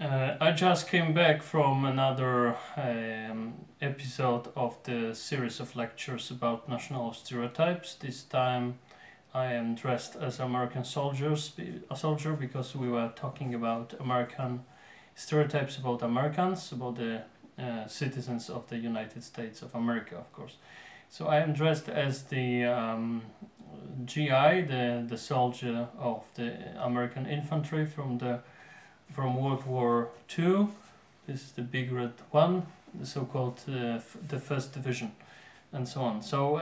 I just came back from another episode of the series of lectures about national stereotypes. This time I am dressed as American a soldier because we were talking about American stereotypes about Americans, about the citizens of the United States of America, of course. So I am dressed as the GI, the soldier of the American infantry from World War II. This is the big red one, the so-called the First Division, and so on. So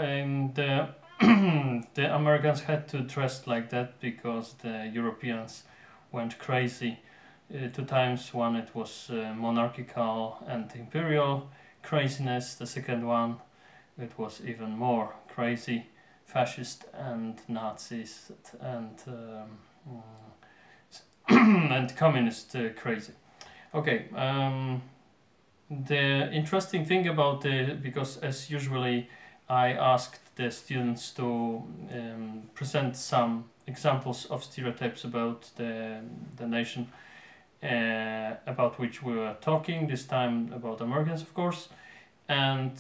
the the Americans had to dress like that because the Europeans went crazy. Two times. One, it was monarchical and imperial craziness. The second one, it was even more crazy, fascist and Nazis and and communist crazy. Okay, the interesting thing about because as usually I asked the students to present some examples of stereotypes about the nation about which we were talking, this time about Americans, of course, and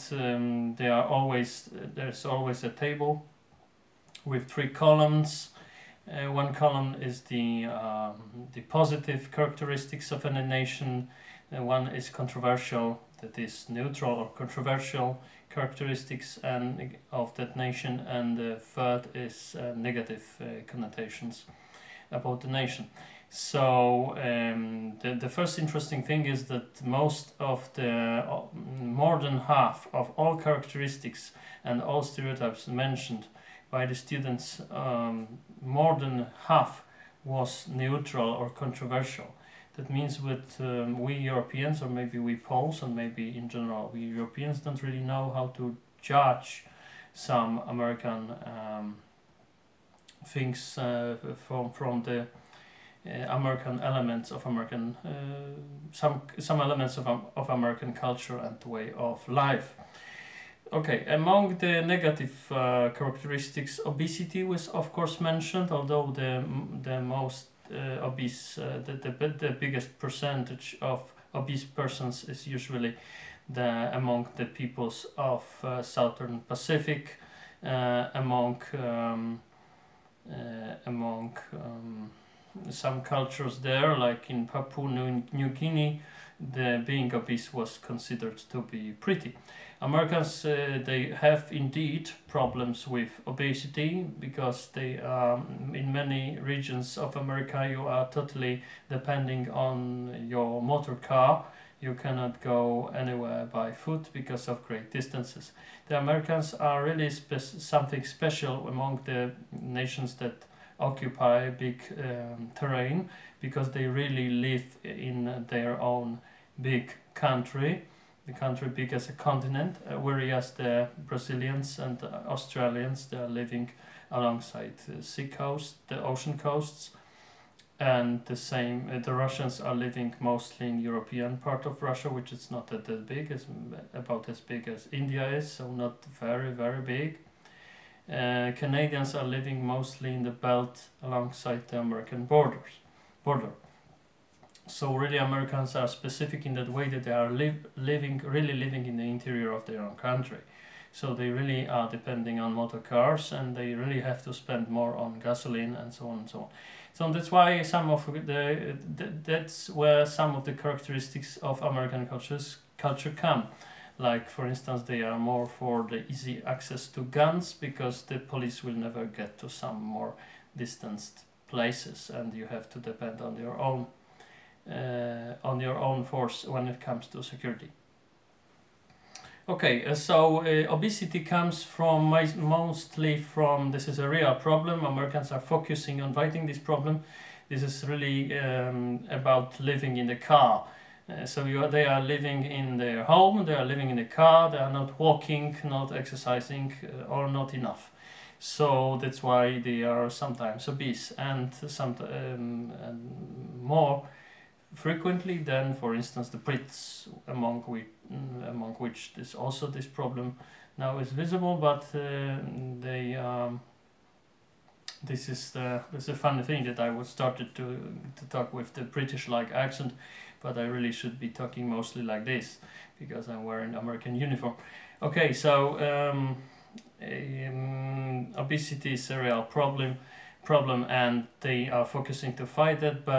there's always a table with three columns. One column is the positive characteristics of any nation. One is controversial, that is neutral or controversial characteristics of that nation, and the third is negative connotations about the nation. So the first interesting thing is that most of more than half of all characteristics and all stereotypes mentioned by the students, more than half was neutral or controversial. That means with we Europeans, or maybe we Poles, and maybe in general we Europeans don't really know how to judge some American things from the American elements of American some elements of American culture and way of life. Okay, among the negative characteristics, obesity was of course mentioned, although the most obese, the biggest percentage of obese persons is usually among the peoples of Southern Pacific, among some cultures there, like in Papua New Guinea, being obese was considered to be pretty. Americans, they have indeed problems with obesity because they in many regions of America you are totally depending on your motor car. You cannot go anywhere by foot because of great distances. The Americans are really something special among the nations that occupy big terrain, because they really live in their own big country, the country big as a continent, whereas the Brazilians and Australians, they are living alongside the sea coast, the ocean coasts, and the same the Russians are living mostly in European part of Russia, which is not that big, is about as big as India is, so not very big. Canadians are living mostly in the belt alongside the American border. So really Americans are specific in that way that they are living in the interior of their own country. So they really are depending on motor cars, and they really have to spend more on gasoline and so on and so on. So that's why that's where some of the characteristics of American culture come. Like, for instance, they are more for the easy access to guns, because the police will never get to some more distanced places, and you have to depend on your own force when it comes to security. Okay, so obesity comes from mostly from, this is a real problem. Americans are focusing on fighting this problem. This is really about living in the car. They are living in their home, they are living in the car, they are not walking, not exercising, or not enough. So that's why they are sometimes obese, and more frequently than, for instance, the Brits, among which this problem now is visible, but this is a funny thing that I was started to talk with the British-like accent, but I really should be talking mostly like this because I'm wearing American uniform. Okay, so obesity is a real problem, and they are focusing to fight it, but